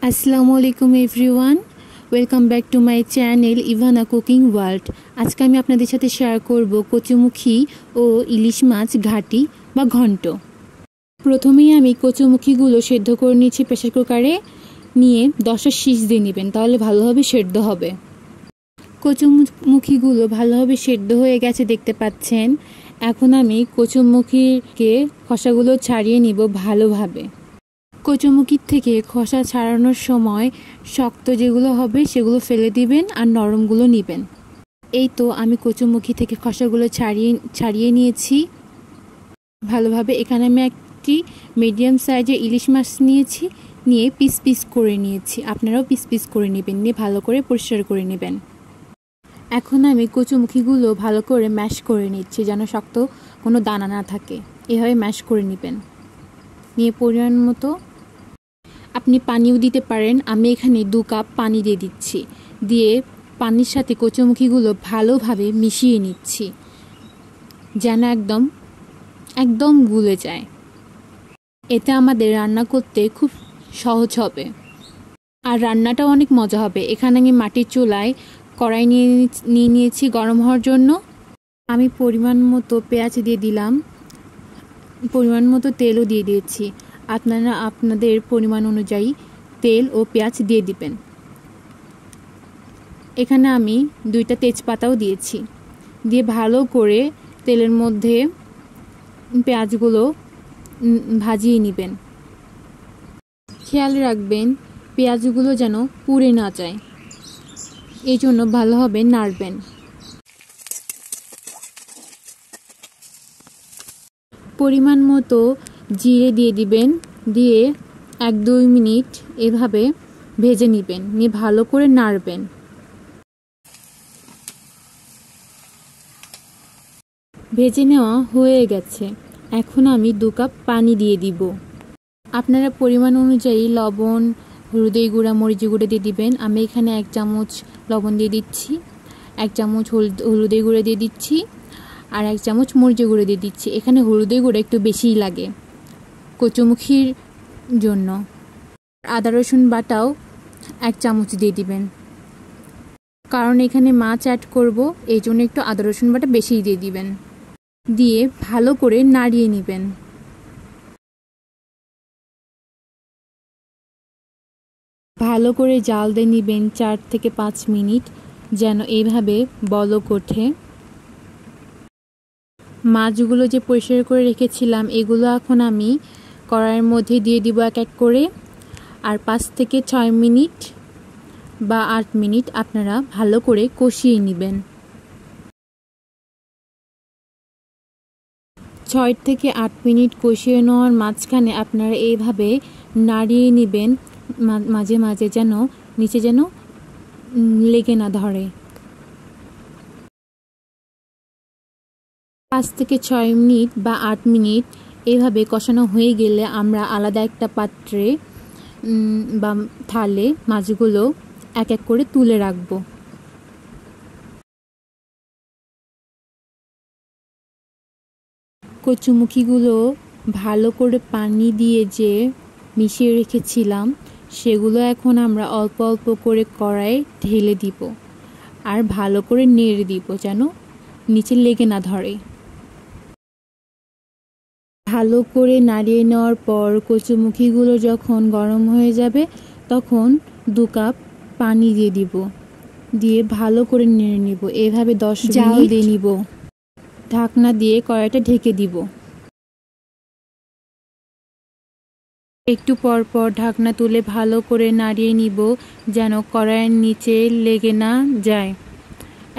আসসালামু আলাইকুম everyone, welcome back to my channel Ivana cooking world. আজকে আমি আপনাদের সাথে শেয়ার করব কচুমুখী ও ইলিশ মাছ ঘাটি বা ঘন্ট। প্রথমেই আমি কচুমুখীগুলো সেদ্ধ করে নিয়েছি প্রেসার কুকারে, নিয়ে 10টা শীষ দিয়ে নেবেন, তাহলে ভালোভাবে সেদ্ধ হবে। কচুমুখীগুলো ভালোভাবে সেদ্ধ হয়ে গেছে দেখতে পাচ্ছেন। এখন আমি কচুমুখীকে খোসাগুলো ছাড়িয়ে নিব ভালোভাবে। কচুমুখির থেকে খোসা ছাড়ানোর সময় শক্ত যেগুলো হবে সেগুলো ফেলে দিবেন আর নরমগুলো নেবেন। এই তো আমি কচুমুখি থেকে খোসাগুলো ছাড়িয়ে নিয়েছি ভালোভাবে। এখানে আমি একটি মিডিয়াম সাইজের ইলিশ মাছ নিয়েছি, নিয়ে পিস পিস করে নিয়েছি। আপনারাও পিস পিস করে নেবেন, নিয়ে ভালো করে পরিষ্কার করে নেবেন। এখন আমি কচুমুখিগুলো ভালো করে ম্যাশ করে নিচ্ছি, যেন শক্ত কোনো দানা না থাকে। এভাবে ম্যাশ করে নেবেন। নিয়ে পরিমাণ মতো আপনি পানিও দিতে পারেন। আমি এখানে 2 কাপ পানি দিয়ে দিচ্ছি, দিয়ে পানির সাথে কচুমুখিগুলো ভালোভাবে মিশিয়ে নিচ্ছি, যেন একদম গুলে যায়। এতে আমাদের রান্না করতে খুব সহজ হবে আর রান্নাটাও অনেক মজা হবে। এখানে আমি মাটির চুলায় কড়াই নিয়ে নিয়েছি গরম হওয়ার জন্য। আমি পরিমাণ মতো পেঁয়াজ দিয়ে দিলাম, পরিমাণ মতো তেলও দিয়ে দিয়েছি। আপনারা আপনাদের পরিমাণ অনুযায়ী তেল ও পেঁয়াজ দিয়ে দিবেন। এখানে আমি 2টা তেজপাতাও দিয়েছি, দিয়ে ভালো করে তেলের মধ্যে পেঁয়াজগুলো ভাজিয়ে নেবেন। খেয়াল রাখবেন পেঁয়াজগুলো যেন পুড়ে না যায়, এই জন্য ভালোভাবে নাড়বেন। পরিমাণ মতো জিরে দিয়ে দিবেন, দিয়ে 1-2 মিনিট এভাবে ভেজে নেবেন, নিয়ে ভালো করে নাড়বেন। ভেজে নেওয়া হয়ে গেছে। এখন আমি 2 কাপ পানি দিয়ে দিব। আপনারা পরিমাণ অনুযায়ী লবণ, হলুদের গুঁড়া, মরিচের গুঁড়া দিয়ে দিবেন। আমি এখানে 1 চামচ লবণ দিয়ে দিচ্ছি, 1 চামচ হলুদের গুঁড়া দিয়ে দিচ্ছি, আর 1 চামচ মরিচের গুঁড়ো দিয়ে দিচ্ছি। এখানে হলুদের গুঁড়ো একটু বেশিই লাগে কচুমুখির জন্য। আদা রসুন বাটাও 1 চামচ দিয়ে দিবেন, কারণ এখানে মাছ অ্যাড করব, এই জন্য একটু আদা রসুন বাটা বেশিই দিয়ে দিবেন। দিয়ে ভালো করে নাড়িয়ে নেবেন। ভালো করে জাল দিয়ে নেবেন 4 থেকে 5 মিনিট, যেন এইভাবে বলক ওঠে। মাছগুলো যে পরিষ্কার করে রেখেছিলাম এগুলো এখন আমি কড়াইয়ের মধ্যে দিয়ে দিব এক এক করে। আর 5 থেকে 6 মিনিট বা 8 মিনিট আপনারা ভালো করে কষিয়ে নেবেন। 6 থেকে 8 মিনিট কষিয়ে নেওয়ার মাঝখানে আপনারা এইভাবে নাড়িয়ে নেবেন মাঝে মাঝে, যেন নিচে যেন লেগে না ধরে। 5 থেকে 6 মিনিট বা 8 মিনিট এভাবে কষানো হয়ে গেলে আমরা আলাদা একটা পাত্রে বা থালে মাছগুলো এক এক করে তুলে রাখব। কচুমুখিগুলো ভালো করে পানি দিয়ে যে মিশিয়ে রেখেছিলাম সেগুলো এখন আমরা অল্প অল্প করে কড়াইয়ে ঢেলে দিব, আর ভালো করে নেড়ে দিব যেন নিচে লেগে না ধরে। ভালো করে নাড়িয়ে নেওয়ার পর কচুমুখিগুলো যখন গরম হয়ে যাবে তখন 2 কাপ পানি দিয়ে দিব, দিয়ে ভালো করে নেড়ে নিব। এভাবে 10 মিনিট দিয়ে নিব। ঢাকনা দিয়ে কড়াইটা ঢেকে দিব। একটু পর পর ঢাকনা তুলে ভালো করে নাড়িয়ে নিব, যেন কড়াইয়ের নিচে লেগে না যায়।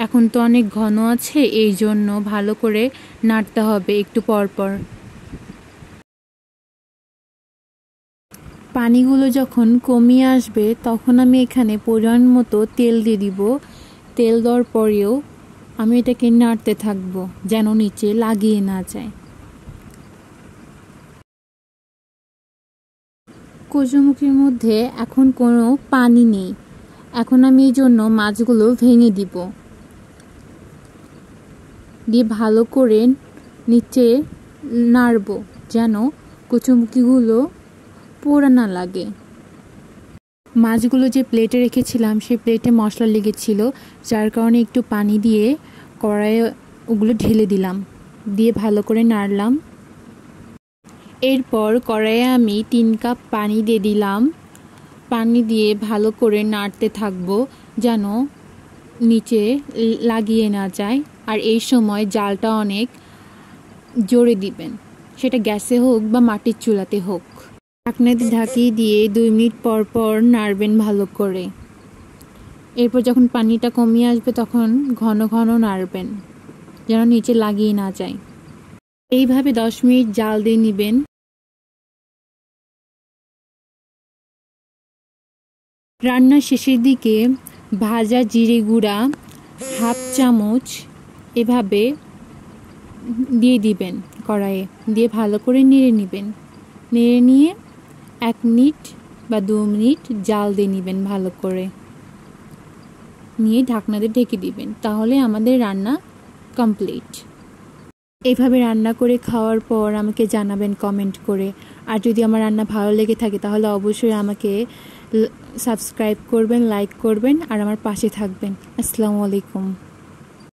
এখন তো অনেক ঘন আছে, এই জন্য ভালো করে নাড়তে হবে একটু পর পর। পানিগুলো যখন কমিয়ে আসবে তখন আমি এখানে পরিমাণ মতো তেল দিয়ে দিব। তেল দেওয়ার পরেও আমি এটাকে নাড়তে থাকবো, যেন নিচে লাগিয়ে না যায়। কচুমুখির মধ্যে এখন কোনো পানি নেই। এখন আমি এই জন্য মাছগুলো ভেঙে দিব, দিয়ে ভালো করে নিচে নাড়ব, যেন কচুমুখিগুলো পোড়া না লাগে। মাছগুলো যে প্লেটে রেখেছিলাম সেই প্লেটে মশলা লেগেছিল, যার কারণে একটু পানি দিয়ে কড়াইয়ে ওগুলো ঢেলে দিলাম, দিয়ে ভালো করে নাড়লাম। এরপর কড়াইয়ে আমি 3 কাপ পানি দিয়ে দিলাম। পানি দিয়ে ভালো করে নাড়তে থাকবো যেন নিচে লাগিয়ে না যায়। আর এই সময় জালটা অনেক জোরে দিবেন, সেটা গ্যাসে হোক বা মাটির চুলাতে হোক। ঢাকনা দিয়ে ঢাকিয়ে দিয়ে 2 মিনিট পর পর নাড়বেন ভালো করে। এরপর যখন পানিটা কমিয়ে আসবে তখন ঘন ঘন নাড়বেন যেন নিচে লাগিয়ে না যায়। এইভাবে 10 মিনিট জাল দিয়ে নেবেন। রান্নার শেষের দিকে ভাজা জিরে গুঁড়া হাফ চামচ এভাবে দিয়ে দিবেন কড়াইয়ে, দিয়ে ভালো করে নেড়ে নেবেন। নেড়ে নিয়ে 1 মিনিট বা 2 মিনিট জাল দিয়ে নেবেন ভালো করে, নিয়ে ঢাকনা দিয়ে ঢেকে দিবেন। তাহলে আমাদের রান্না কমপ্লিট। এইভাবে রান্না করে খাওয়ার পর আমাকে জানাবেন কমেন্ট করে। আর যদি আমার রান্না ভালো লেগে থাকে তাহলে অবশ্যই আমাকে সাবস্ক্রাইব করবেন, লাইক করবেন আর আমার পাশে থাকবেন। আসসালামু আলাইকুম।